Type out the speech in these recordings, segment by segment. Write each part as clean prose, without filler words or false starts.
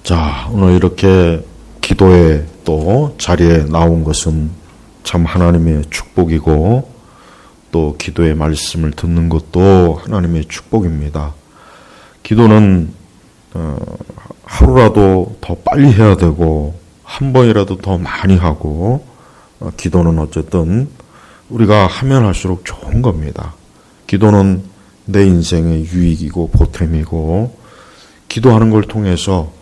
자, 오늘 이렇게 기도의 또 자리에 나온 것은 참 하나님의 축복이고, 또 기도의 말씀을 듣는 것도 하나님의 축복입니다. 기도는 하루라도 더 빨리 해야 되고, 한 번이라도 더 많이 하고, 기도는 어쨌든 우리가 하면 할수록 좋은 겁니다. 기도는 내 인생의 유익이고 보탬이고, 기도하는 걸 통해서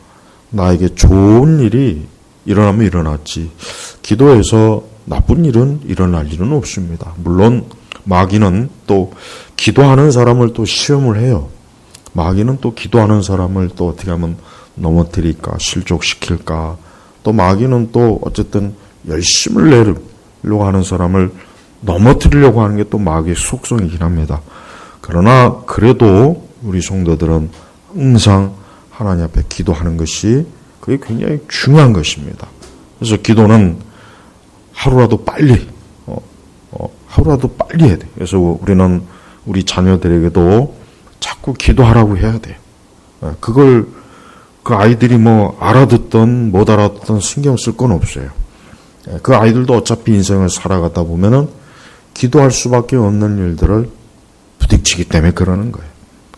나에게 좋은 일이 일어나면 일어났지, 기도해서 나쁜 일은 일어날 일은 없습니다. 물론 마귀는 또 기도하는 사람을 또 시험을 해요. 마귀는 또 기도하는 사람을 또 어떻게 하면 넘어뜨릴까, 실족시킬까, 또 마귀는 또 어쨌든 열심을 내려고 하는 사람을 넘어뜨리려고 하는 게 또 마귀의 속성이긴 합니다. 그러나 그래도 우리 성도들은 항상 하나님 앞에 기도하는 것이 그게 굉장히 중요한 것입니다. 그래서 기도는 하루라도 빨리 해야 돼요. 그래서 우리는 우리 자녀들에게도 자꾸 기도하라고 해야 돼요. 그걸 그 아이들이 뭐 알아듣든 못 알아듣든 신경 쓸 건 없어요. 그 아이들도 어차피 인생을 살아가다 보면은 기도할 수밖에 없는 일들을 부딪히기 때문에 그러는 거예요.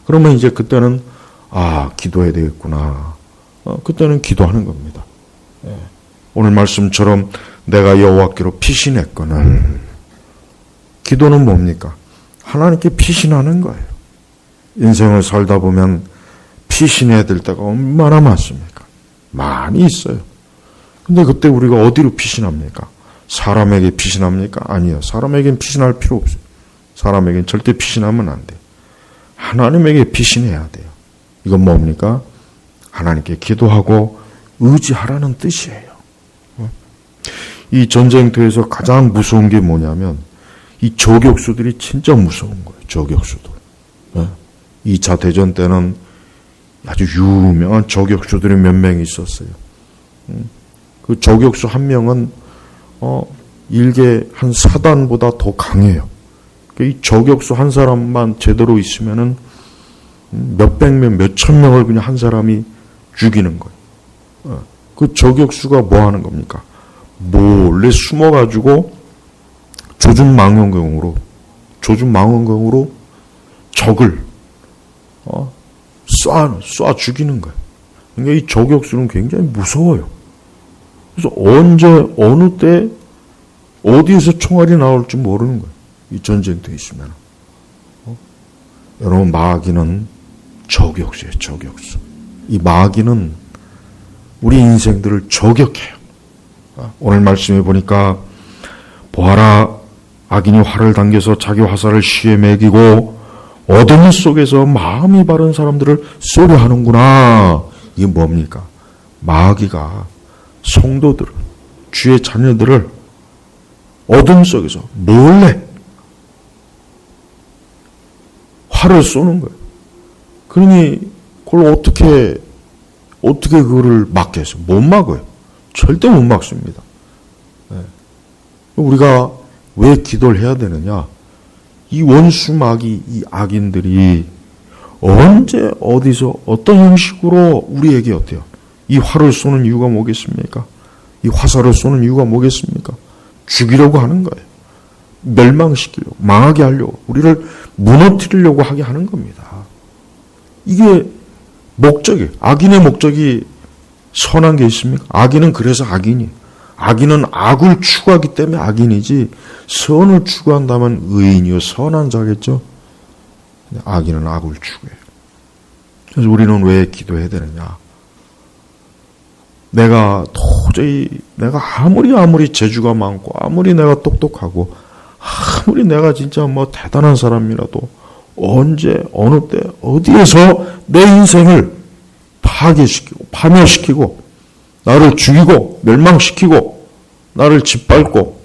그러면 이제 그때는 기도해야 되겠구나. 그때는 기도하는 겁니다. 오늘 말씀처럼 내가 여호와께로 피신했거늘. 기도는 뭡니까? 하나님께 피신하는 거예요. 인생을 살다 보면 피신해야 될 때가 얼마나 많습니까? 많이 있어요. 근데 그때 우리가 어디로 피신합니까? 사람에게 피신합니까? 아니요. 사람에겐 피신할 필요 없어요. 사람에겐 절대 피신하면 안 돼요. 하나님에게 피신해야 돼요. 이건 뭡니까? 하나님께 기도하고 의지하라는 뜻이에요. 이 전쟁터에서 가장 무서운 게 뭐냐면 이 저격수들이 진짜 무서운 거예요. 저격수들. 2차 대전 때는 아주 유명한 저격수들이 몇 명 있었어요. 그 저격수 한 명은 일개 한 사단보다 더 강해요. 이 저격수 한 사람만 제대로 있으면은 몇백 명, 몇천 명을 그냥 한 사람이 죽이는 거예요. 그 저격수가 뭐 하는 겁니까? 몰래 숨어가지고 조준망원경으로 적을 쏴 죽이는 거예요. 그러니까 이 저격수는 굉장히 무서워요. 그래서 언제, 어느 때, 어디에서 총알이 나올지 모르는 거예요. 이 전쟁터에 있으면. 여러분, 마귀는 저격수예요, 저격수. 이 마귀는 우리 인생들을 저격해요. 오늘 말씀해 보니까, 보아라, 악인이 활을 당겨서 자기 화살을 시에 매기고, 어둠 속에서 마음이 바른 사람들을 쏘려 하는구나. 이게 뭡니까? 마귀가 성도들을, 주의 자녀들을 어둠 속에서 몰래 활을 쏘는 거예요. 그러니 그걸 어떻게 그거를 막겠어요? 못 막아요. 절대 못 막습니다. 우리가 왜 기도를 해야 되느냐? 이 원수 마귀, 이 악인들이 언제, 어디서, 어떤 형식으로 우리에게 어때요? 이 활을 쏘는 이유가 뭐겠습니까? 이 화살을 쏘는 이유가 뭐겠습니까? 죽이려고 하는 거예요. 멸망시키려고, 망하게 하려고, 우리를 무너뜨리려고 하게 하는 겁니다. 이게 목적이에요. 악인의 목적이 선한 게 있습니까? 악인은 그래서 악인이에요. 악인은 악을 추구하기 때문에 악인이지, 선을 추구한다면 의인이요 선한 자겠죠. 근데 악인은 악을 추구해요. 그래서 우리는 왜 기도해야 되느냐? 내가 아무리 재주가 많고, 아무리 내가 똑똑하고, 아무리 내가 진짜 뭐 대단한 사람이라도 언제, 어느 때, 어디에서 내 인생을 파괴시키고, 파멸시키고, 나를 죽이고, 멸망시키고, 나를 짓밟고,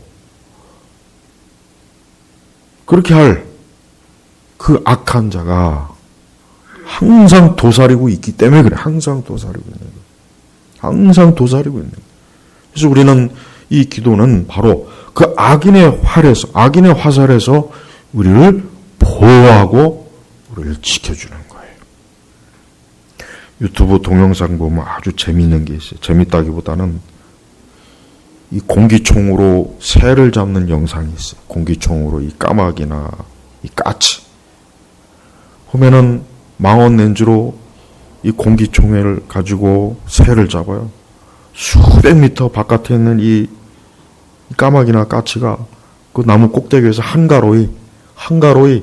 그렇게 할 그 악한 자가 항상 도사리고 있기 때문에 그래. 항상 도사리고 있는 거예요. 항상 도사리고 있는 거예요. 그래서 우리는 이 기도는 바로 그 악인의 화살에서 우리를 보호하고 우리를 지켜주는 거예요. 유튜브 동영상 보면 아주 재미있는 게 있어요. 재밌다기보다는 이 공기총으로 새를 잡는 영상이 있어요. 공기총으로 이 까마귀나 이 까치. 보면은 망원 렌즈로 이 공기총을 가지고 새를 잡아요. 수백 미터 바깥에 있는 이 까마귀나 까치가 그 나무 꼭대기에서 한가로이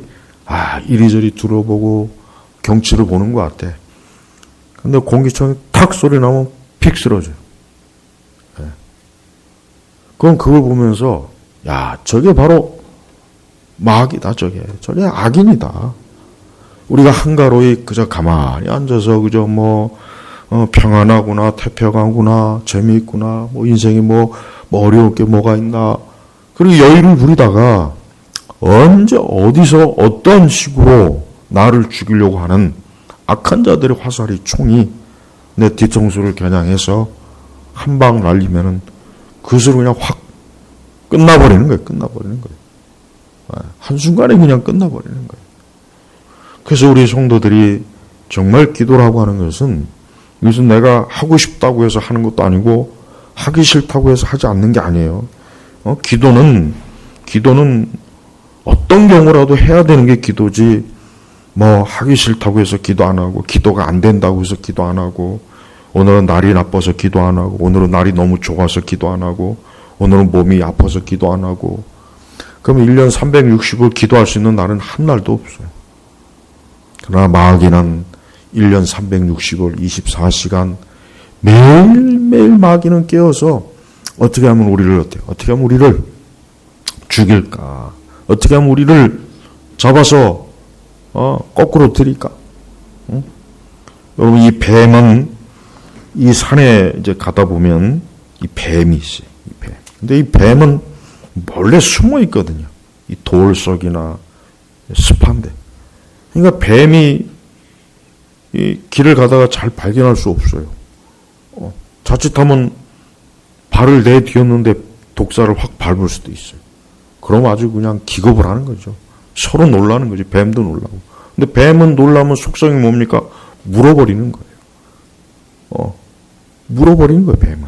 이리저리 둘러보고 경치를 보는 것 같아. 근데 공기총이 탁 소리 나면 픽 쓰러져요. 네. 그럼 그걸 보면서 야, 저게 바로 마귀다. 저게 악인이다. 우리가 한가로이 그저 가만히 앉아서 그저 평안하구나, 태평하구나, 재미있구나, 인생이 어려울 게 뭐가 있나. 그리고 여유를 부리다가 언제 어디서 어떤 식으로 나를 죽이려고 하는 악한 자들의 화살이 총이 내 뒤통수를 겨냥해서 한 방 날리면은 그것으로 그냥 확 끝나버리는 거예요. 한순간에 그냥 끝나버리는 거예요. 그래서 우리 성도들이 정말 기도라고 하는 것은 이것은 내가 하고 싶다고 해서 하는 것도 아니고 하기 싫다고 해서 하지 않는 게 아니에요. 기도는 어떤 경우라도 해야 되는 게 기도지 하기 싫다고 해서 기도 안 하고 기도가 안 된다고 해서 기도 안 하고 오늘은 날이 나빠서 기도 안 하고 오늘은 날이 너무 좋아서 기도 안 하고 오늘은 몸이 아파서 기도 안 하고 그럼 1년 360일 기도할 수 있는 날은 한 날도 없어요. 그러나 마귀는 1년 360일 24시간 매일매일 마귀는 깨어서 어떻게 하면 우리를 죽일까? 어떻게 하면 우리를 잡아서 거꾸로 들일까? 응? 여러분 이 뱀은 이 산에 이제 가다 보면 이 뱀이 있어요. 이 뱀. 근데 이 뱀은 몰래 숨어 있거든요. 이 돌속이나 습한데. 그러니까 뱀이 이 길을 가다가 잘 발견할 수 없어요. 자칫하면 발을 내디뎠는데 독사를 확 밟을 수도 있어요. 그럼 아주 그냥 기겁을 하는 거죠. 서로 놀라는 거지. 뱀도 놀라고. 근데 뱀은 놀라면 속성이 뭡니까? 물어버리는 거예요. 물어버리는 거예요, 뱀은.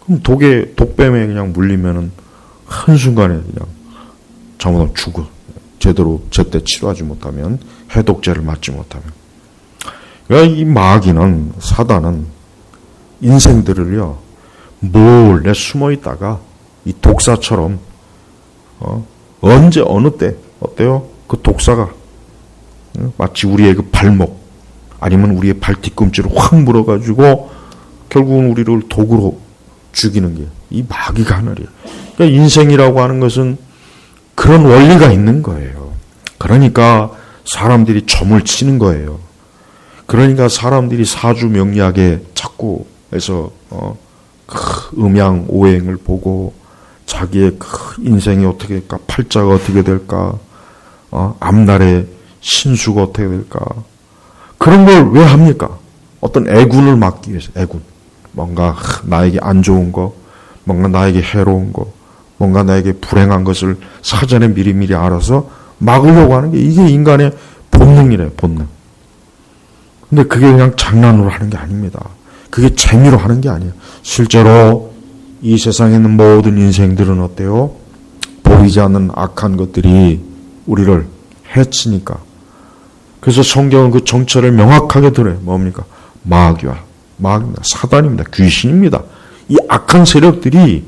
그럼 독뱀에 그냥 물리면은 한순간에 그냥 잘못하면 죽어. 제때 치료하지 못하면, 해독제를 맞지 못하면. 그러니까 이 마귀는, 사단은 인생들을요, 몰래 숨어 있다가 이 독사처럼, 언제, 어느 때, 어때요? 그 독사가 마치 우리의 그 발목, 아니면 우리의 발 뒤꿈치를 확 물어가지고 결국은 우리를 독으로 죽이는 게 이 마귀가 하는 일이에요. 그러니까 인생이라고 하는 것은 그런 원리가 있는 거예요. 그러니까 사람들이 점을 치는 거예요. 그러니까 사람들이 사주명리학에 자꾸 해서 음양 오행을 보고 자기의 인생이 어떻게 될까, 팔자가 어떻게 될까, 앞날의 신수가 어떻게 될까, 그런 걸 왜 합니까? 어떤 애군을 막기 위해서. 애군. 뭔가 나에게 안 좋은 거, 뭔가 나에게 해로운 거, 뭔가 나에게 불행한 것을 사전에 미리미리 알아서 막으려고 하는 게 이게 인간의 본능이래요. 본능. 근데 그게 그냥 장난으로 하는 게 아닙니다. 그게 재미로 하는 게 아니에요. 실제로 이 세상에 있는 모든 인생들은 어때요? 보이지 않는 악한 것들이 우리를 해치니까. 그래서 성경은 그 정체를 명확하게 들어요. 뭡니까? 마귀입니다. 사단입니다. 귀신입니다. 이 악한 세력들이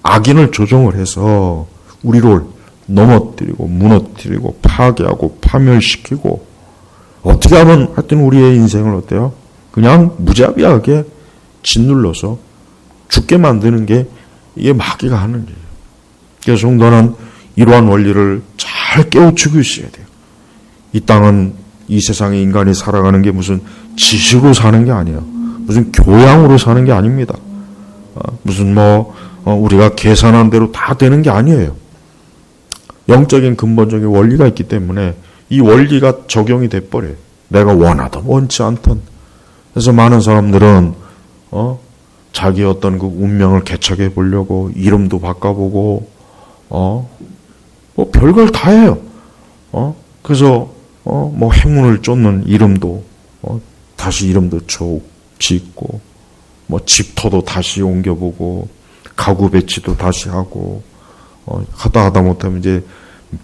악인을 조종을 해서 우리를 넘어뜨리고 무너뜨리고 파괴하고 파멸시키고 어떻게 하면 하여튼 우리의 인생을 어때요? 그냥 무자비하게 짓눌러서 죽게 만드는 게 이게 마귀가 하는 일이에요. 그래서 성도는 이러한 원리를 잘 깨우치고 있어야 돼요. 이 땅은 이 세상에 인간이 살아가는 게 무슨 지식으로 사는 게 아니에요. 무슨 교양으로 사는 게 아닙니다. 무슨 우리가 계산한 대로 다 되는 게 아니에요. 영적인 근본적인 원리가 있기 때문에 이 원리가 적용이 돼버려요. 내가 원하든 원치 않든. 그래서 많은 사람들은 자기 어떤 그 운명을 개척해 보려고 이름도 바꿔보고 별걸 다 해요. 그래서 행운을 쫓는 이름도 다시 이름도 짓고, 뭐 집터도 다시 옮겨보고, 가구 배치도 다시 하고, 하다 못하면 이제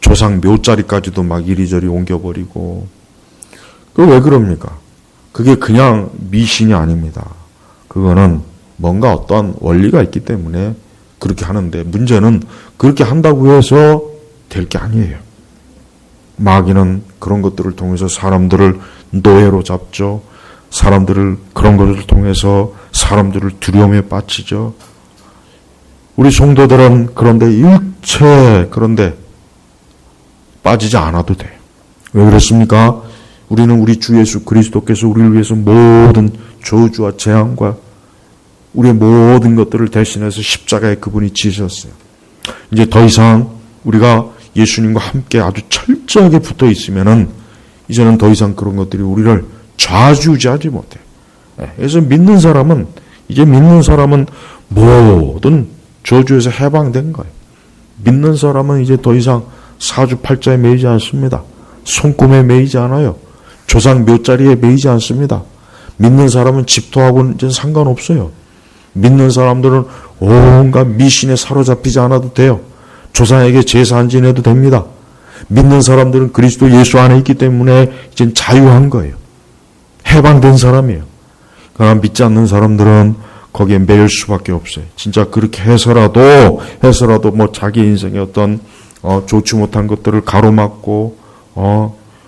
조상 묘자리까지도 막 이리저리 옮겨버리고. 그 왜 그럽니까? 그게 그냥 미신이 아닙니다. 그거는 뭔가 어떠한 원리가 있기 때문에 그렇게 하는데, 문제는 그렇게 한다고 해서 될 게 아니에요. 마귀는 그런 것들을 통해서 사람들을 노예로 잡죠. 사람들을 그런 것을 통해서 사람들을 두려움에 빠뜨리죠. 우리 성도들은 그런데 빠지지 않아도 돼요. 왜 그렇습니까? 우리는 우리 주 예수 그리스도께서 우리를 위해서 모든 저주와 재앙과 우리의 모든 것들을 대신해서 십자가에 그분이 지셨어요. 이제 더 이상 우리가 예수님과 함께 아주 철저하게 붙어 있으면은 이제는 더 이상 그런 것들이 우리를 좌지우지하지 못해요. 그래서 믿는 사람은 모든 저주에서 해방된 거예요. 믿는 사람은 이제 더 이상 사주팔자에 매이지 않습니다. 손금에 매이지 않아요. 조상 묘자리에 매이지 않습니다. 믿는 사람은 집토하고는 이제 상관없어요. 믿는 사람들은 온갖 미신에 사로잡히지 않아도 돼요. 조상에게 제사 안 지내도 됩니다. 믿는 사람들은 그리스도 예수 안에 있기 때문에 이제 자유한 거예요. 해방된 사람이에요. 그러나 믿지 않는 사람들은 거기에 매일 수밖에 없어요. 진짜 그렇게 해서라도 뭐 자기 인생에 어떤 좋지 못한 것들을 가로막고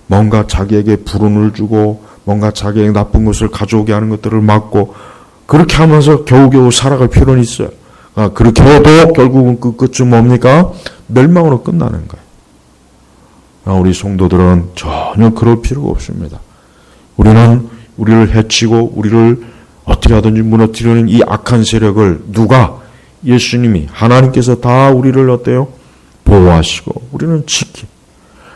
뭔가 자기에게 불운을 주고 뭔가 자기에게 나쁜 것을 가져오게 하는 것들을 막고 그렇게 하면서 겨우겨우 살아갈 필요는 있어요. 그렇게 해도 결국은 그 끝은 뭡니까? 멸망으로 끝나는 거예요. 우리 성도들은 전혀 그럴 필요가 없습니다. 우리는 우리를 해치고 우리를 어떻게 하든지 무너뜨리는 이 악한 세력을 누가? 예수님이 하나님께서 다 우리를 어때요? 보호하시고 우리는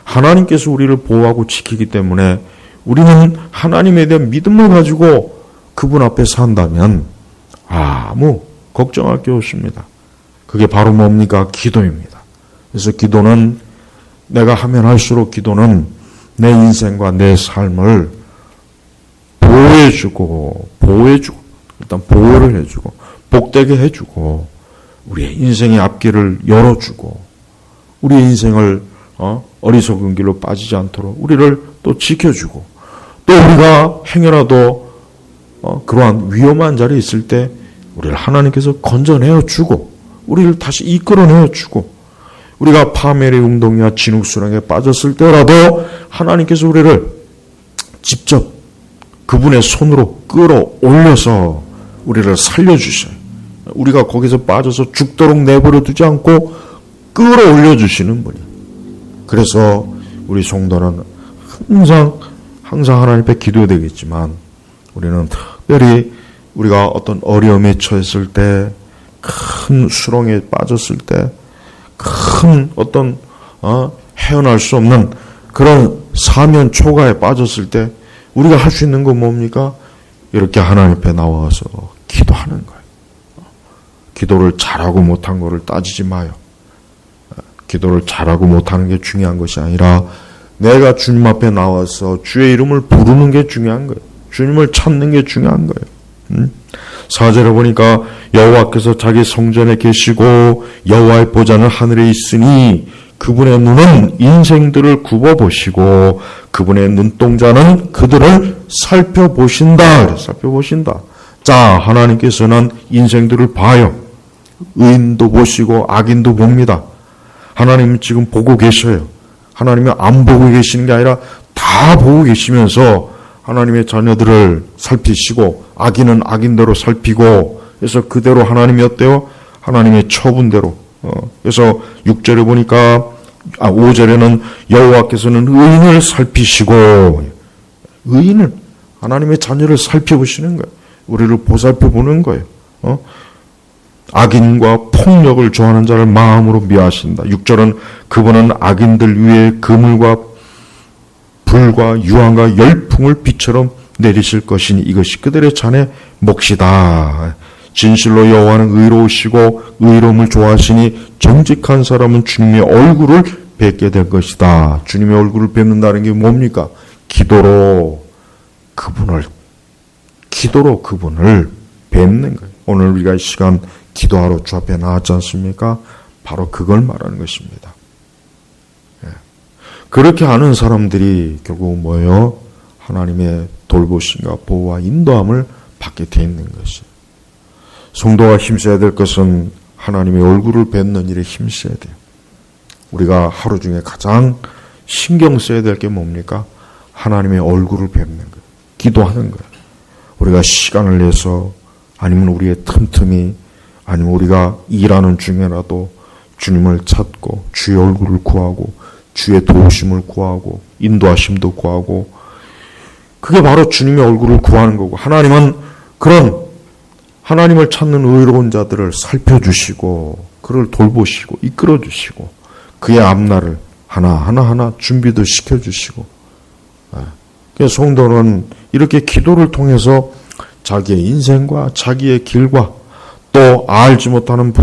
하나님께서 우리를 보호하고 지키기 때문에 우리는 하나님에 대한 믿음을 가지고 그분 앞에 산다면 아무 걱정할 게 없습니다. 그게 바로 뭡니까? 기도입니다. 그래서 기도는 내가 하면 할수록 기도는 내 인생과 내 삶을 보호해주고 일단 보호를 해주고 복되게 해주고 우리의 인생의 앞길을 열어주고 우리의 인생을 어리석은 길로 빠지지 않도록 우리를 또 지켜주고 또 우리가 행여라도 그러한 위험한 자리에 있을 때 우리를 하나님께서 건져내어 주고 우리를 다시 이끌어내어 주고 우리가 파멸의 운동이나 진흙수렁에 빠졌을 때라도 하나님께서 우리를 직접 그분의 손으로 끌어올려서 우리를 살려주셔요. 우리가 거기서 빠져서 죽도록 내버려 두지 않고 끌어올려 주시는 분이에요. 그래서 우리 성도는 항상 하나님 앞에 기도해야 되겠지만 우리는 특별히 우리가 어떤 어려움에 처했을 때, 큰 수렁에 빠졌을 때, 큰 어떤 헤어날 수 없는 그런 사면 초가에 빠졌을 때 우리가 할 수 있는 건 뭡니까? 이렇게 하나님 앞에 나와서 기도하는 거예요. 기도를 잘하고 못한 거를 따지지 마요. 기도를 잘하고 못하는 게 중요한 것이 아니라 내가 주님 앞에 나와서 주의 이름을 부르는 게 중요한 거예요. 주님을 찾는 게 중요한 거예요. 4절에 보니까 여호와께서 자기 성전에 계시고 여호와의 보좌는 하늘에 있으니 그분의 눈은 인생들을 굽어보시고 그분의 눈동자는 그들을 살펴보신다. 살펴보신다. 자, 하나님께서는 인생들을 봐요. 의인도 보시고 악인도 봅니다. 하나님은 지금 보고 계셔요. 하나님은 안 보고 계시는 게 아니라 다 보고 계시면서 하나님의 자녀들을 살피시고 악인은 악인대로 살피고 그래서 그대로 하나님이 어때요? 하나님의 처분대로. 그래서 6절에 보니까 5절에는 여호와께서는 의인을 살피시고 의인을 하나님의 자녀를 살펴보시는 거예요. 우리를 보살펴 보는 거예요. 악인과 폭력을 좋아하는 자를 마음으로 미워하신다. 6절은 그분은 악인들 위에 그물과 불과 유황과 열풍을 비처럼 내리실 것이니 이것이 그들의 잔의 몫이다. 진실로 여호와는 의로우시고 의로움을 좋아하시니 정직한 사람은 주님의 얼굴을 뵙게 될 것이다. 주님의 얼굴을 뵙는다는 게 뭡니까? 기도로 그분을 기도로 그분을 뵙는 거예요. 오늘 우리가 이 시간 기도하러 주 앞에 나왔지 않습니까? 바로 그걸 말하는 것입니다. 그렇게 하는 사람들이 결국 뭐예요? 하나님의 돌보심과 보호와 인도함을 받게 돼 있는 것이에요. 성도가 힘써야 될 것은 하나님의 얼굴을 뵙는 일에 힘써야 돼요. 우리가 하루 중에 가장 신경 써야 될 게 뭡니까? 하나님의 얼굴을 뵙는 거예요. 기도하는 거예요. 우리가 시간을 내서 아니면 우리의 틈틈이 아니면 우리가 일하는 중에라도 주님을 찾고 주의 얼굴을 구하고 주의 도우심을 구하고 인도하심도 구하고 그게 바로 주님의 얼굴을 구하는 거고 하나님은 그런 하나님을 찾는 의로운 자들을 살펴주시고 그를 돌보시고 이끌어주시고 그의 앞날을 하나하나 준비도 시켜주시고 그래서 성도는 이렇게 기도를 통해서 자기의 인생과 자기의 길과 또 알지 못하는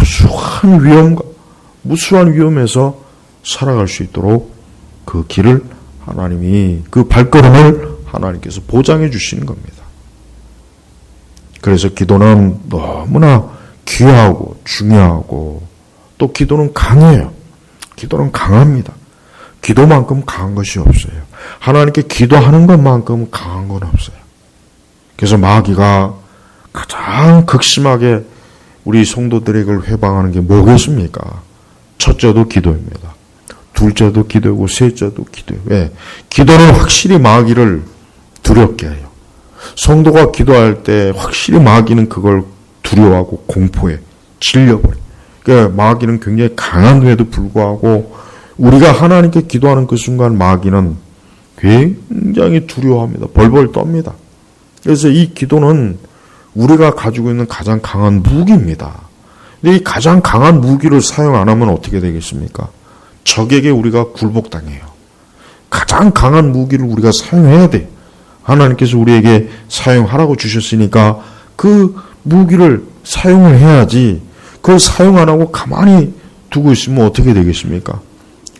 무수한 위험에서 살아갈 수 있도록 그 길을 하나님이 그 발걸음을 하나님께서 보장해 주시는 겁니다. 그래서 기도는 너무나 귀하고 중요하고 또 기도는 강해요. 기도는 강합니다. 기도만큼 강한 것이 없어요. 하나님께 기도하는 것만큼 강한 건 없어요. 그래서 마귀가 가장 극심하게 우리 성도들에게 회방하는 게 뭐겠습니까? 첫째도 기도입니다. 둘째도 기도고 셋째도 기도예요. 왜? 기도는 확실히 마귀를 두렵게 해요. 성도가 기도할 때 확실히 마귀는 그걸 두려워하고 공포해 질려버려요. 그러니까 마귀는 굉장히 강한 후에도 불구하고 우리가 하나님께 기도하는 그 순간 마귀는 굉장히 두려워합니다. 벌벌 떱니다. 그래서 이 기도는 우리가 가지고 있는 가장 강한 무기입니다. 근데 이 가장 강한 무기를 사용 안 하면 어떻게 되겠습니까? 적에게 우리가 굴복당해요. 가장 강한 무기를 우리가 사용해야 돼요. 하나님께서 우리에게 사용하라고 주셨으니까 그 무기를 사용을 해야지 그걸 사용 안 하고 가만히 두고 있으면 어떻게 되겠습니까?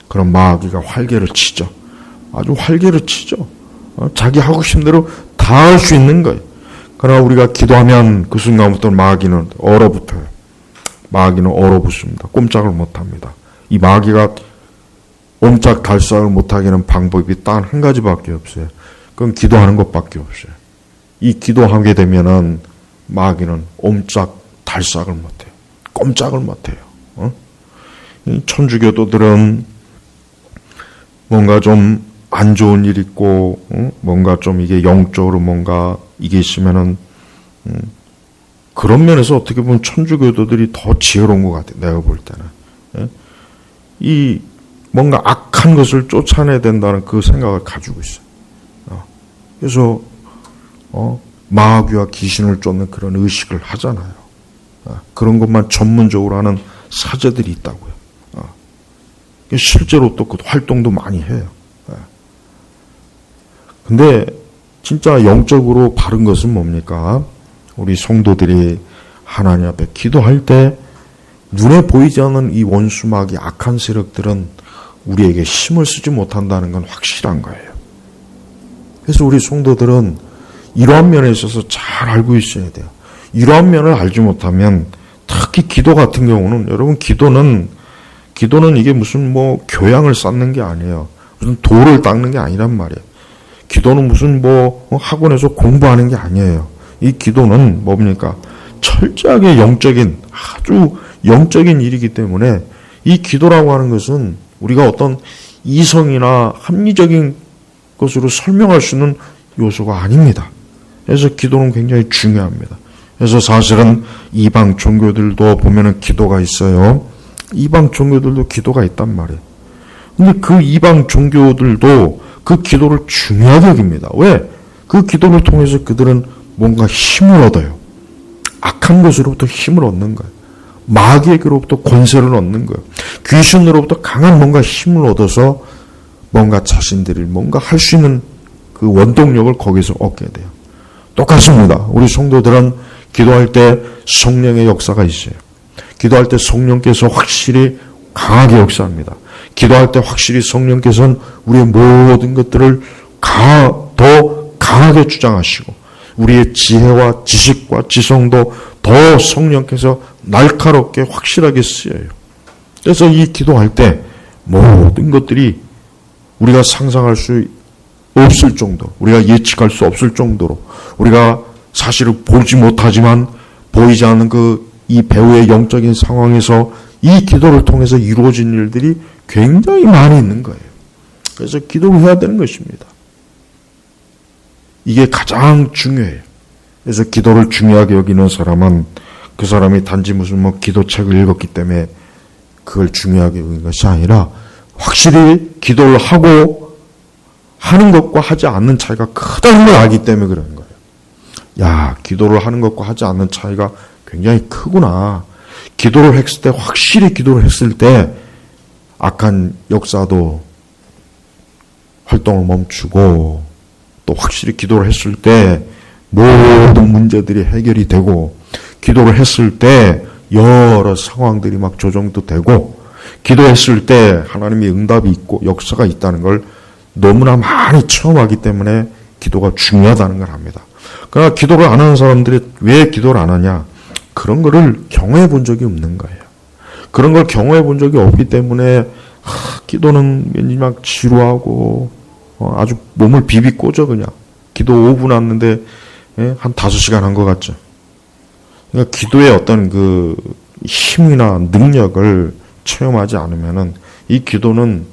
그럼 마귀가 활개를 치죠. 아주 활개를 치죠. 자기 하고 싶은 대로 다 할 수 있는 거예요. 그러나 우리가 기도하면 그 순간부터 마귀는 얼어붙어요. 마귀는 얼어붙습니다. 꼼짝을 못합니다. 이 마귀가 옴짝달싹을 못하게 하는 방법이 딱 한 가지밖에 없어요. 그건 기도하는 것밖에 없어요. 이 기도하게 되면은 마귀는 옴짝달싹을 못해요. 꼼짝을 못해요. 이 천주교도들은 뭔가 좀 안 좋은 일 있고 뭔가 좀 이게 영적으로 뭔가 이게 있으면은 그런 면에서 어떻게 보면 천주교도들이 더 지혜로운 것 같아요. 내가 볼 때는 이 뭔가 악한 것을 쫓아내야 된다는 그 생각을 가지고 있어요. 그래서 마귀와 귀신을 쫓는 그런 의식을 하잖아요. 그런 것만 전문적으로 하는 사제들이 있다고요. 실제로 또 그 활동도 많이 해요. 근데 진짜 영적으로 바른 것은 뭡니까? 우리 성도들이 하나님 앞에 기도할 때 눈에 보이지 않는 이 원수마귀 악한 세력들은 우리에게 힘을 쓰지 못한다는 건 확실한 거예요. 그래서 우리 성도들은 이러한 면에 있어서 잘 알고 있어야 돼요. 이러한 면을 알지 못하면 특히 기도 같은 경우는 여러분 기도는 이게 무슨 뭐 교양을 쌓는 게 아니에요. 무슨 돌을 닦는 게 아니란 말이에요. 기도는 무슨 뭐 학원에서 공부하는 게 아니에요. 이 기도는 뭡니까? 철저하게 아주 영적인 일이기 때문에 이 기도라고 하는 것은 우리가 어떤 이성이나 합리적인 것으로 설명할 수 있는 요소가 아닙니다. 그래서 기도는 굉장히 중요합니다. 그래서 사실은 이방 종교들도 보면은 기도가 있어요. 이방 종교들도 기도가 있단 말이에요. 근데 그 이방 종교들도 그 기도를 중요하게 여깁니다. 왜? 그 기도를 통해서 그들은 뭔가 힘을 얻어요. 악한 것으로부터 힘을 얻는 거예요. 마귀에게로부터 권세를 얻는 거예요. 귀신으로부터 강한 뭔가 힘을 얻어서 뭔가 자신들이 뭔가 할 수 있는 그 원동력을 거기서 얻게 돼요. 똑같습니다. 우리 성도들은 기도할 때 성령의 역사가 있어요. 기도할 때 성령께서 확실히 강하게 역사합니다. 기도할 때 확실히 성령께서는 우리의 모든 것들을 더 강하게 주장하시고 우리의 지혜와 지식과 지성도 더 성령께서 날카롭게 확실하게 쓰여요. 그래서 이 기도할 때 모든 것들이 우리가 상상할 수 없을 정도, 우리가 예측할 수 없을 정도로, 우리가 사실을 보지 못하지만 보이지 않는 이 배우의 영적인 상황에서 이 기도를 통해서 이루어진 일들이 굉장히 많이 있는 거예요. 그래서 기도를 해야 되는 것입니다. 이게 가장 중요해요. 그래서 기도를 중요하게 여기는 사람은 그 사람이 단지 무슨 기도책을 읽었기 때문에 그걸 중요하게 여기는 것이 아니라 확실히 기도를 하고 하는 것과 하지 않는 차이가 크다는 걸 알기 때문에 그러는 거예요. 야, 기도를 하는 것과 하지 않는 차이가 굉장히 크구나. 기도를 했을 때, 확실히 기도를 했을 때 악한 역사도 활동을 멈추고, 또 확실히 기도를 했을 때 모든 문제들이 해결이 되고, 기도를 했을 때 여러 상황들이 막 조정도 되고, 기도했을 때 하나님의 응답이 있고 역사가 있다는 걸 너무나 많이 체험하기 때문에 기도가 중요하다는 걸 압니다. 그러나 기도를 안 하는 사람들이 왜 기도를 안 하냐? 그런 거를 경험해 본 적이 없는 거예요. 그런 걸 경험해 본 적이 없기 때문에 기도는 왠지 막 지루하고 아주 몸을 비비꼬죠. 그냥 기도 5분 왔는데 한 5시간 한 것 같죠. 그러니까 기도의 어떤 그 힘이나 능력을 체험하지 않으면은 이 기도는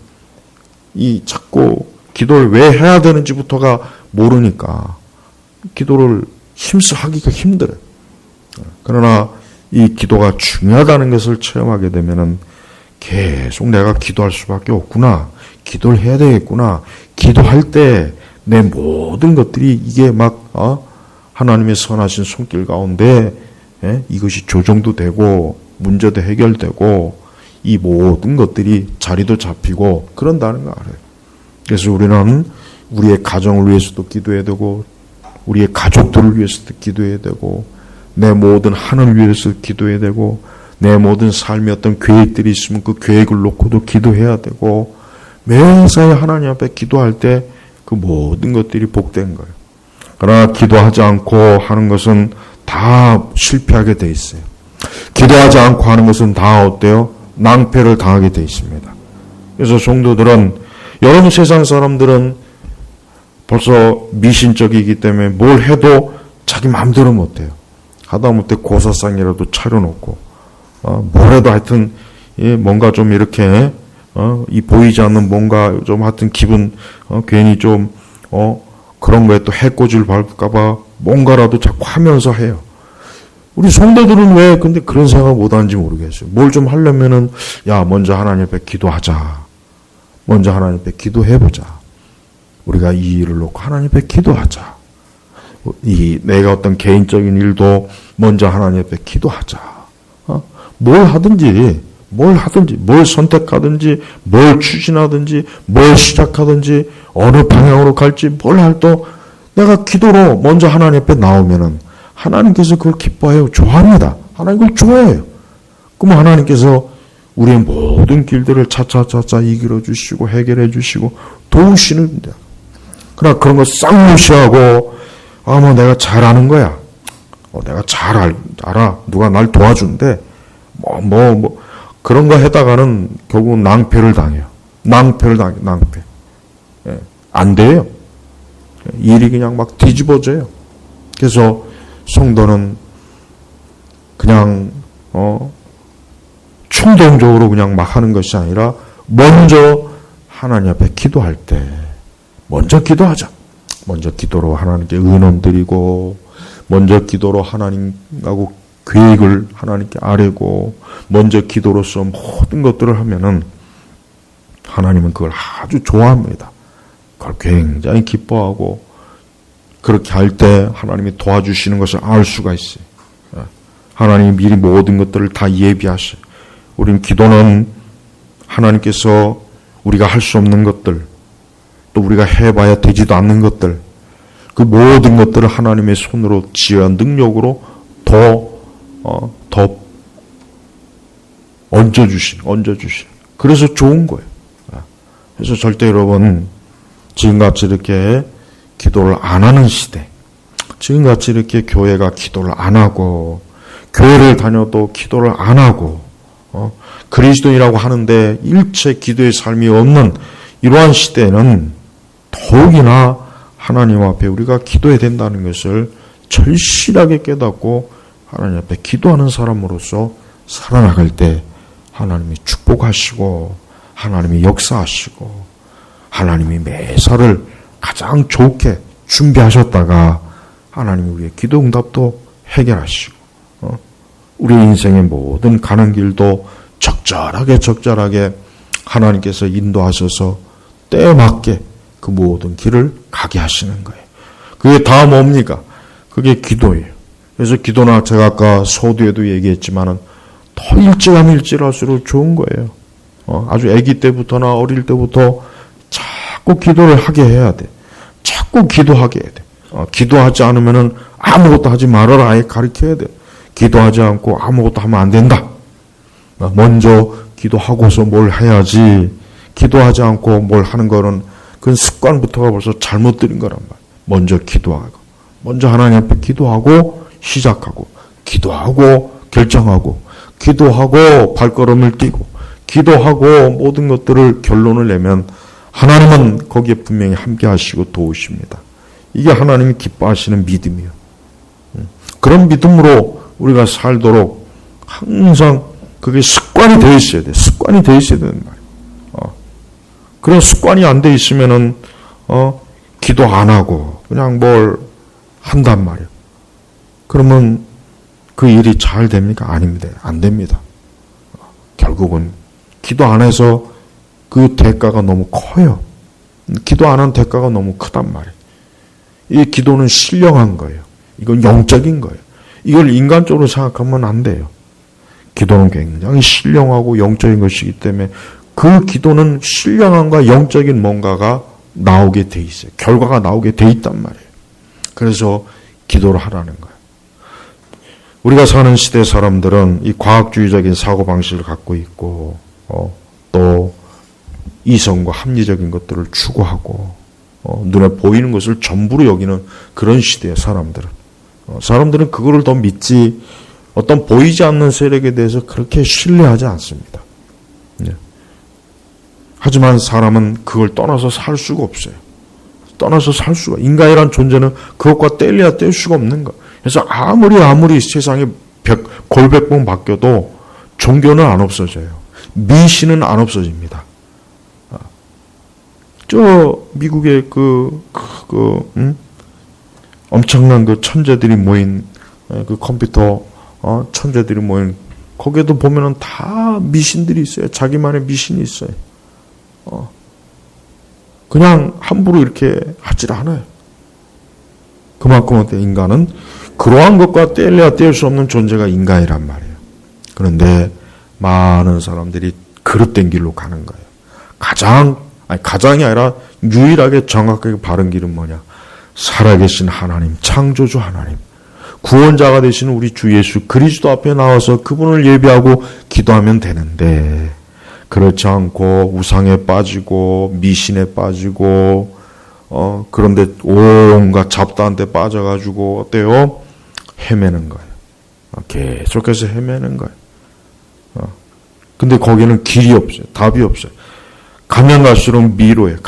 자꾸 기도를 왜 해야 되는지부터가 모르니까 기도를 힘써 하기가 힘들어요. 그러나 이 기도가 중요하다는 것을 체험하게 되면은 계속 내가 기도할 수밖에 없구나. 기도를 해야 되겠구나. 기도할 때 내 모든 것들이 이게 막 하나님의 선하신 손길 가운데 이것이 조정도 되고 문제도 해결되고 이 모든 것들이 자리도 잡히고 그런다는 거 알아요. 그래서 우리는 우리의 가정을 위해서도 기도해야 되고 우리의 가족들을 위해서도 기도해야 되고 내 모든 하늘 위해서 기도해야 되고 내 모든 삶의 어떤 계획들이 있으면 그 계획을 놓고도 기도해야 되고 매사에 하나님 앞에 기도할 때 그 모든 것들이 복된 거예요. 그러나 기도하지 않고 하는 것은 다 실패하게 돼 있어요. 기도하지 않고 하는 것은 다 어때요? 낭패를 당하게 돼 있습니다. 그래서 성도들은 여러분 세상 사람들은 벌써 미신적이기 때문에 뭘 해도 자기 마음대로 못해요. 하다못해 고사상이라도 차려놓고 뭘 해도 하여튼 뭔가 좀 이렇게 이 보이지 않는 뭔가 좀 하여튼 기분 괜히 좀 그런 거에 또 해코지를 밟을까봐 뭔가라도 자꾸 하면서 해요. 우리 성도들은 왜 근데 그런 생각을 못하는지 모르겠어요. 뭘 좀 하려면은 야 먼저 하나님 앞에 기도하자. 먼저 하나님 앞에 기도해보자. 우리가 이 일을 놓고 하나님 앞에 기도하자. 내가 어떤 개인적인 일도 먼저 하나님 앞에 기도하자. 뭘 하든지 뭘 선택하든지 뭘 추진하든지 뭘 시작하든지 어느 방향으로 갈지 뭘 할도 내가 기도로 먼저 하나님 앞에 나오면은 하나님께서 그걸 기뻐해요. 좋아합니다. 하나님 그걸 좋아해요. 그럼 하나님께서 우리의 모든 길들을 차차차차 이끌어 주시고 해결해 주시고 도우시는데 그러나 그런 거 싹 무시하고 내가 잘하는 거야. 내가 잘 알아. 누가 날 도와준대. 그런 거 하다가는 결국은 낭패를 당해요. 낭패. 안 돼요. 일이 그냥 막 뒤집어져요. 그래서 성도는 그냥 충동적으로 그냥 막 하는 것이 아니라 먼저 하나님 앞에 기도할 때 먼저 기도하자. 먼저 기도로 하나님께 의논 드리고 먼저 기도로 하나님하고 계획을 하나님께 아뢰고 먼저 기도로서 모든 것들을 하면은 하나님은 그걸 아주 좋아합니다. 그걸 굉장히 기뻐하고 그렇게 할 때 하나님이 도와주시는 것을 알 수가 있어요. 하나님이 미리 모든 것들을 다 예비하셔요. 우린 기도는 하나님께서 우리가 할 수 없는 것들 또 우리가 해봐야 되지도 않는 것들 그 모든 것들을 하나님의 손으로 지어야 능력으로 더 얹어주시. 그래서 좋은 거예요. 그래서 절대 여러분 지금같이 이렇게 기도를 안 하는 시대 지금같이 이렇게 교회가 기도를 안 하고 교회를 다녀도 기도를 안 하고 그리스도인이라고 하는데 일체 기도의 삶이 없는 이러한 시대에는 더욱이나 하나님 앞에 우리가 기도해야 된다는 것을 절실하게 깨닫고 하나님 앞에 기도하는 사람으로서 살아나갈 때 하나님이 축복하시고 하나님이 역사하시고 하나님이 매사를 가장 좋게 준비하셨다가 하나님이 우리의 기도 응답도 해결하시고 우리 인생의 모든 가는 길도 적절하게 하나님께서 인도하셔서 때에 맞게 그 모든 길을 가게 하시는 거예요. 그게 다 뭡니까? 그게 기도예요. 그래서 기도나 제가 아까 서두에도 얘기했지만은 더 일찍하면 일찍할수록 좋은 거예요. 아주 아기 때부터나 어릴 때부터 자꾸 기도를 하게 해야 돼. 자꾸 기도하게 해야 돼. 기도하지 않으면은 아무것도 하지 말아라 아예 가르쳐야 돼. 기도하지 않고 아무것도 하면 안 된다. 먼저 기도하고서 뭘 해야지. 기도하지 않고 뭘 하는 거는 그건 습관부터가 벌써 잘못 들인 거란 말이야. 먼저 기도하고, 먼저 하나님 앞에 기도하고 시작하고, 기도하고 결정하고, 기도하고 발걸음을 띄고, 기도하고 모든 것들을 결론을 내면 하나님은 거기에 분명히 함께 하시고 도우십니다. 이게 하나님이 기뻐하시는 믿음이에요. 그런 믿음으로 우리가 살도록 항상 그게 습관이 되어 있어야 돼. 습관이 되어 있어야 되는 말이에요. 그런 습관이 안 돼 있으면은 기도 안 하고 그냥 뭘 한단 말이에요. 그러면 그 일이 잘 됩니까? 아닙니다. 안 됩니다. 결국은 기도 안 해서 그 대가가 너무 커요. 기도 안 한 대가가 너무 크단 말이에요. 이 기도는 신령한 거예요. 이건 영적인 거예요. 이걸 인간적으로 생각하면 안 돼요. 기도는 굉장히 신령하고 영적인 것이기 때문에 그 기도는 신령함과 영적인 뭔가가 나오게 돼 있어요. 결과가 나오게 돼 있단 말이에요. 그래서 기도를 하라는 거예요. 우리가 사는 시대 사람들은 이 과학주의적인 사고방식을 갖고 있고 또 이성과 합리적인 것들을 추구하고 눈에 보이는 것을 전부로 여기는 그런 시대의 사람들은 사람들은 그거를 더 믿지 어떤 보이지 않는 세력에 대해서 그렇게 신뢰하지 않습니다. 하지만 사람은 그걸 떠나서 살 수가 없어요. 떠나서 살 수가. 인간이란 존재는 그것과 뗄래야 뗄 수가 없는 거예요. 그래서 아무리 세상이 골백번 바뀌어도 종교는 안 없어져요. 미신은 안 없어집니다. 저 미국의 엄청난 그 천재들이 모인 그 컴퓨터 천재들이 모인 거기에도 보면은 다 미신들이 있어요. 자기만의 미신이 있어요. 그냥 함부로 이렇게 하질 않아요. 그만큼 인간은 그러한 것과 뗄래야 뗄 수 없는 존재가 인간이란 말이에요. 그런데 많은 사람들이 그릇된 길로 가는 거예요. 가장이 아니라 유일하게 정확하게 바른 길은 뭐냐? 살아계신 하나님, 창조주 하나님, 구원자가 되시는 우리 주 예수 그리스도 앞에 나와서 그분을 예배하고 기도하면 되는데 그렇지 않고 우상에 빠지고 미신에 빠지고 그런데 온갖 잡다한 데 빠져가지고 어때요? 헤매는 거예요. 계속해서 헤매는 거예요. 근데 거기는 길이 없어요. 답이 없어요. 가면 갈수록 미로예요.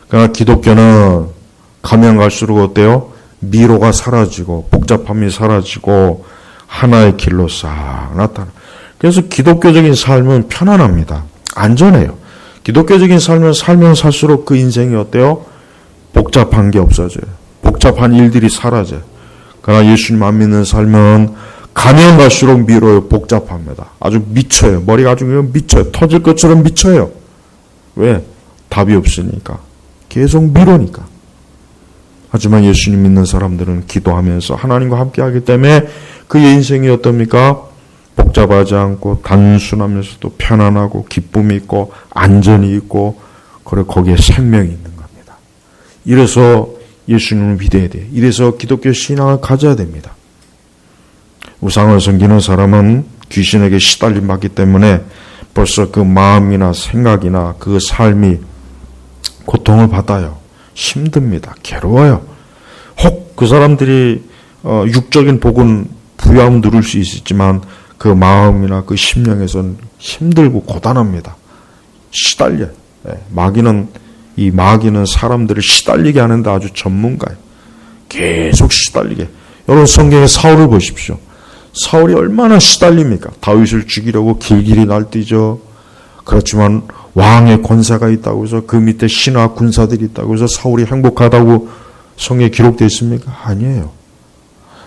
그러나 기독교는 가면 갈수록 어때요? 미로가 사라지고 복잡함이 사라지고 하나의 길로 싹 나타나. 그래서 기독교적인 삶은 편안합니다. 안전해요. 기독교적인 삶은 살면 살수록 그 인생이 어때요? 복잡한 게 없어져요. 복잡한 일들이 사라져요. 그러나 예수님 안 믿는 삶은 가면 갈수록 미뤄요. 복잡합니다. 아주 미쳐요. 머리가 아주 미쳐요. 터질 것처럼 미쳐요. 왜? 답이 없으니까. 계속 미루니까. 하지만 예수님 믿는 사람들은 기도하면서 하나님과 함께하기 때문에 그의 인생이 어떻습니까? 복잡하지 않고 단순하면서도 편안하고 기쁨이 있고 안전이 있고 그리고 거기에 생명이 있는 겁니다. 이래서 예수님을 믿어야 돼요. 이래서 기독교 신앙을 가져야 됩니다. 우상을 섬기는 사람은 귀신에게 시달림 받기 때문에 벌써 그 마음이나 생각이나 그 삶이 고통을 받아요. 힘듭니다. 괴로워요. 혹 그 사람들이 육적인 복은 부유함 누릴 수 있었지만 그 마음이나 그 심령에서는 힘들고 고단합니다. 시달려. 마귀는 사람들을 시달리게 하는데 아주 전문가예요. 계속 시달리게. 여러분 성경의 사울을 보십시오. 사울이 얼마나 시달립니까? 다윗을 죽이려고 길길이 날뛰죠. 그렇지만 왕의 권세가 있다고 해서 그 밑에 신하 군사들이 있다고 해서 사울이 행복하다고 성경에 기록되어 있습니까? 아니에요.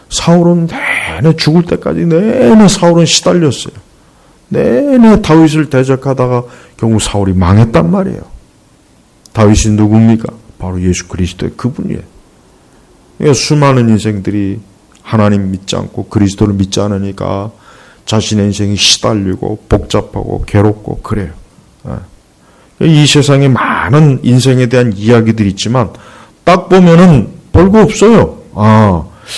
사울은 내내 죽을 때까지 내내 사울은 시달렸어요. 내내 다윗을 대적하다가 결국 사울이 망했단 말이에요. 다윗이 누굽니까? 바로 예수 그리스도의 그분이에요. 그러니까 수많은 인생들이 하나님 믿지 않고 그리스도를 믿지 않으니까 자신의 인생이 시달리고 복잡하고 괴롭고 그래요. 이 세상에 많은 인생에 대한 이야기들이 있지만 딱 보면은 별거 없어요.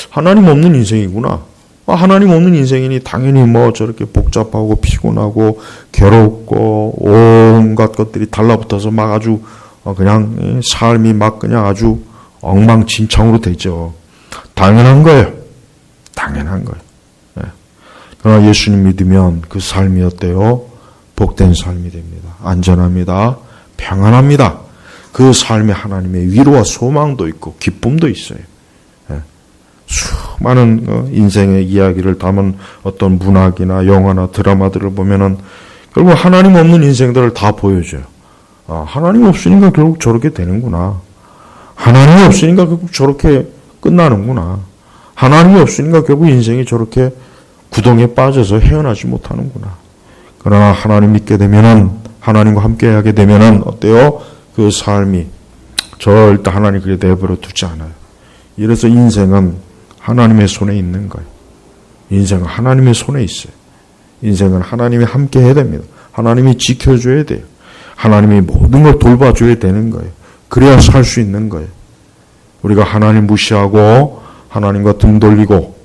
하나님 없는 인생이구나. 하나님 없는 인생이니 당연히 뭐 저렇게 복잡하고 피곤하고 괴롭고 온갖 것들이 달라붙어서 막 아주 그냥 삶이 막 그냥 아주 엉망진창으로 되죠. 당연한 거예요. 당연한 거예요. 그러나 예수님 믿으면 그 삶이 어때요? 복된 삶이 됩니다. 안전합니다. 평안합니다. 그 삶에 하나님의 위로와 소망도 있고 기쁨도 있어요. 수많은 인생의 이야기를 담은 어떤 문학이나 영화나 드라마들을 보면은 결국 하나님 없는 인생들을 다 보여줘요. 하나님 없으니까 결국 저렇게 되는구나. 하나님이 없으니까 결국 저렇게 끝나는구나. 하나님이 없으니까 결국 인생이 저렇게 구덩이에 빠져서 헤어나지 못하는구나. 그러나 하나님 믿게 되면은, 하나님과 함께 하게 되면은 어때요? 그 삶이 절대 하나님 그게 내버려 두지 않아요. 이래서 인생은 하나님의 손에 있는 거예요. 인생은 하나님의 손에 있어요. 인생은 하나님이 함께 해야 됩니다. 하나님이 지켜줘야 돼요. 하나님이 모든 걸 돌봐줘야 되는 거예요. 그래야 살 수 있는 거예요. 우리가 하나님 무시하고 하나님과 등 돌리고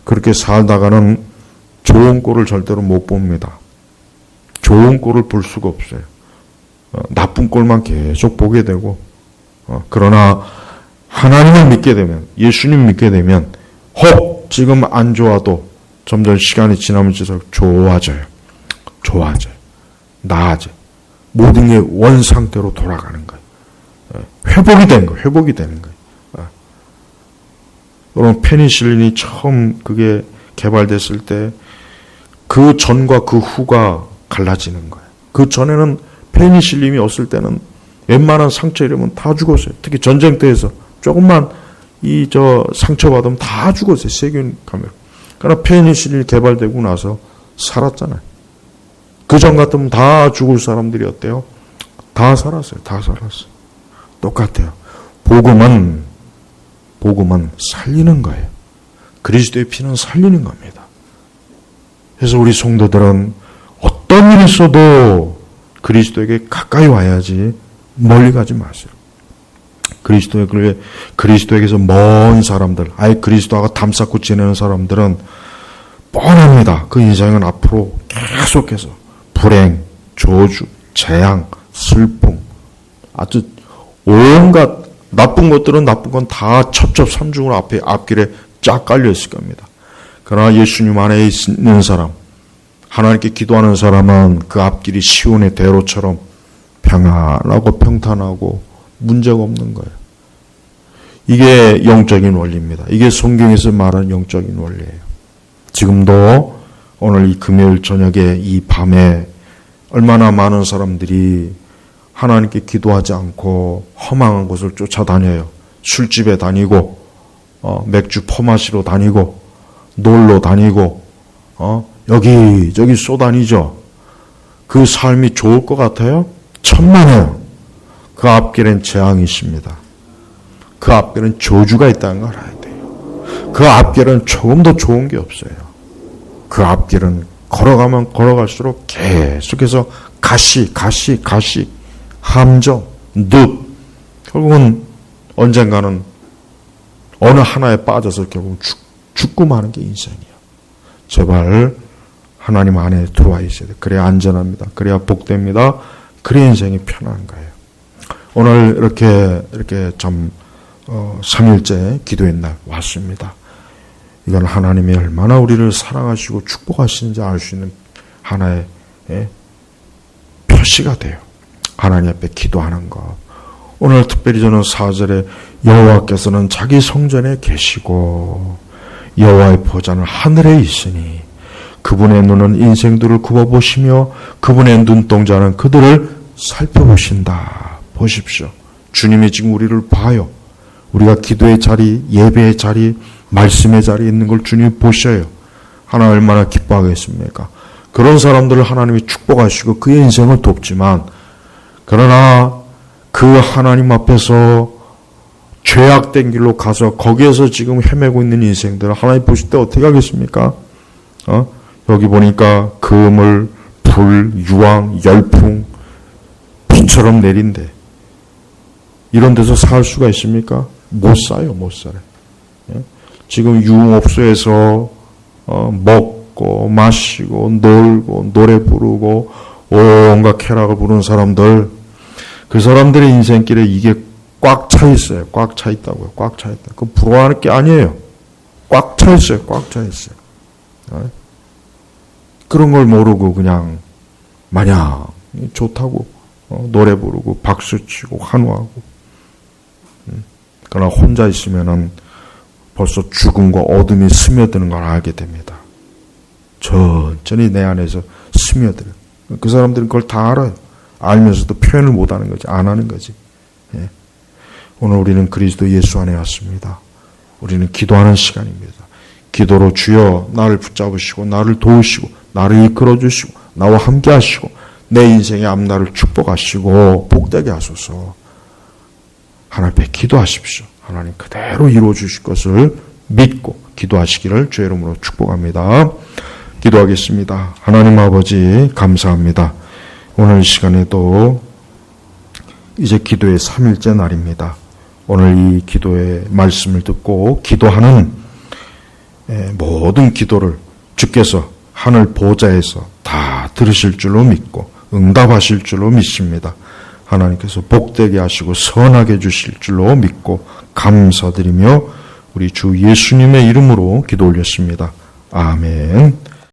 그렇게 살다가는 좋은 꼴을 절대로 못 봅니다. 좋은 꼴을 볼 수가 없어요. 나쁜 꼴만 계속 보게 되고 그러나 하나님을 믿게 되면, 예수님 믿게 되면 혹 지금 안 좋아도 점점 시간이 지나면서 좋아져요. 나아져요. 모든 게 원상태로 돌아가는 거예요. 회복이 되는 거예요. 여러분 페니실린이 처음 그게 개발됐을 때 그 전과 그 후가 갈라지는 거예요. 그 전에는 페니실린이 없을 때는 웬만한 상처 이러면 다 죽었어요. 특히 전쟁터에서 조금만 상처 받으면 다 죽었어요. 세균 감염. 그러나 페니실린이 개발되고 나서 살았잖아요. 그 전 같으면 다 죽을 사람들이 어때요? 다 살았어요. 똑같아요. 복음은 살리는 거예요. 그리스도의 피는 살리는 겁니다. 그래서 우리 성도들은 어떤 일이 있어도 그리스도에게 가까이 와야지 멀리 가지 마세요. 그리스도에게서 먼 사람들, 아예 그리스도와 담쌓고 지내는 사람들은 뻔합니다. 그 인생은 앞으로 계속해서 불행, 저주, 재앙, 슬픔, 아주 온갖 나쁜 것들은 나쁜 건 다 첩첩산중으로 앞길에 쫙 깔려 있을 겁니다. 그러나 예수님 안에 있는 사람, 하나님께 기도하는 사람은 그 앞길이 시온의 대로처럼 평안하고 평탄하고 문제가 없는 거예요. 이게 영적인 원리입니다. 이게 성경에서 말하는 영적인 원리예요. 지금도 오늘 이 금요일 저녁에 이 밤에 얼마나 많은 사람들이 하나님께 기도하지 않고 허망한 곳을 쫓아다녀요. 술집에 다니고 맥주 퍼마시러 다니고 놀러 다니고 여기저기 쏘다니죠. 그 삶이 좋을 것 같아요? 천만에요. 그 앞길엔 재앙이 있습니다. 그 앞길은 저주가 있다는 걸 알아야 돼요. 그 앞길은 조금 더 좋은 게 없어요. 그 앞길은 걸어가면 걸어갈수록 계속해서 가시, 함정, 늪. 결국은 언젠가는 어느 하나에 빠져서 결국 죽고 마는 게 인생이에요. 제발 하나님 안에 들어와 있어야 돼요. 그래야 안전합니다. 그래야 복됩니다. 그래야 인생이 편한 거예요. 오늘 이렇게 참 3일째 기도의 날 왔습니다. 이건 하나님이 얼마나 우리를 사랑하시고 축복하시는지 알 수 있는 하나의 표시가 돼요. 하나님 앞에 기도하는 것. 오늘 특별히 저는 4절에 여호와께서는 자기 성전에 계시고 여호와의 보좌는 하늘에 있으니 그분의 눈은 인생들을 굽어보시며 그분의 눈동자는 그들을 살펴보신다. 보십시오. 주님이 지금 우리를 봐요. 우리가 기도의 자리, 예배의 자리, 말씀의 자리에 있는 걸 주님이 보셔요. 하나님 얼마나 기뻐하겠습니까? 그런 사람들을 하나님이 축복하시고 그의 인생을 돕지만 그러나 그 하나님 앞에서 죄악된 길로 가서 거기에서 지금 헤매고 있는 인생들을 하나님 보실 때 어떻게 하겠습니까? 여기 보니까 그물, 불, 유황, 열풍, 비처럼 내린대. 이런 데서 살 수가 있습니까? 못 사요, 못 살아요. 지금 유흥업소에서 먹고 마시고 놀고 노래 부르고 온갖 쾌락을 부르는 사람들, 그 사람들의 인생길에 이게 꽉 차 있어요. 꽉 차 있다고요. 꽉 차 있다. 그 부러워하는 게 아니에요. 꽉 차 있어요. 꽉 차 있어요. 그런 걸 모르고 그냥 마냥 좋다고 노래 부르고 박수 치고 환호하고. 그러나 혼자 있으면은 벌써 죽음과 어둠이 스며드는 걸 알게 됩니다. 천천히 내 안에서 스며들어요. 그 사람들은 그걸 다 알아요. 알면서도 표현을 못하는 거지. 안 하는 거지. 오늘 우리는 그리스도 예수 안에 왔습니다. 우리는 기도하는 시간입니다. 기도로 주여 나를 붙잡으시고 나를 도우시고 나를 이끌어 주시고 나와 함께 하시고 내 인생의 앞날을 축복하시고 복되게 하소서. 하나님 앞에 기도하십시오. 하나님 그대로 이루어 주실 것을 믿고 기도하시기를 주의 이름으로 축복합니다. 기도하겠습니다. 하나님 아버지 감사합니다. 오늘 이 시간에도 이제 기도의 3일째 날입니다. 오늘 이 기도의 말씀을 듣고 기도하는 모든 기도를 주께서 하늘 보좌에서 다 들으실 줄로 믿고 응답하실 줄로 믿습니다. 하나님께서 복되게 하시고 선하게 해주실 줄로 믿고 감사드리며 우리 주 예수님의 이름으로 기도 올렸습니다. 아멘.